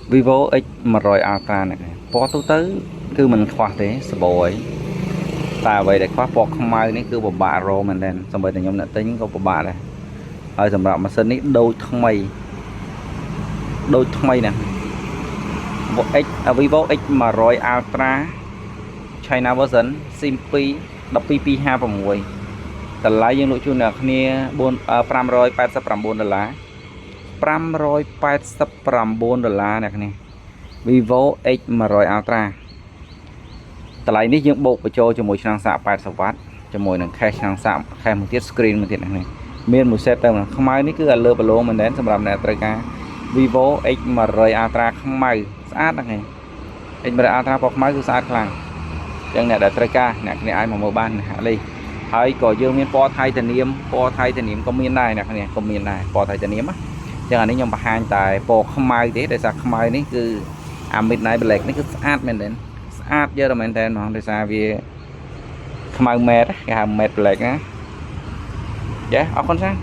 Vivo X 100 Ultra này port tú tứ cứ mình khoa thế sờ bồi ta vậy để khoa port không mai này cứ bộ bạ rồi mình đèn xong rồi thì nhóm đã tính có bộ bạ này ở sầm rộng mà sân ít đôi thông mây nè Vivo X 100 Ultra China version SIM 2 12 2 6តម្លៃយើងលក់ជូនអ្នកគ្នា$589 $589 អ្នកគ្នា Vivo X 100 Ultra តម្លៃនេះយើងបូកបញ្ចូលជាមួយឆ្នាំងសាក80 W ជាមួយនឹង cache ឆ្នាំងសាក cache មួយទៀត screen មួយទៀតអ្នកនេះមានមួយ set ទៅខ្មៅនេះគឺឲ្យលើប្រឡងមែនទែនសម្រាប់អ្នកត្រូវការ Vivo X 100 Ultra ខ្មៅស្អាតណាស់នេះ X 100 Ultra ពណ៌ខ្មៅគឺស្អាតខ្លាំងចឹងអ្នកដែលត្រូវការអ្នកគ្នាអាចមកមើលបានហាក់លីហើយក៏យើងមានពណ៌ថៃធានាមក៏មានដែរអ្នកគ្នាក៏មានដែរពណ៌ថៃធានាមចឹងអានេះខ្ញុំបង្ហាញតែពណ៌ខ្មៅទេដោយសារខ្មៅនេះគឺអា Midnight Black នេះគឺស្អាតមែនទែនស្អាតយកតែមែនទែនហ្មងដោយសារវាខ្មៅ matte គេហៅ matte black ណាចាអរគុណច្រើន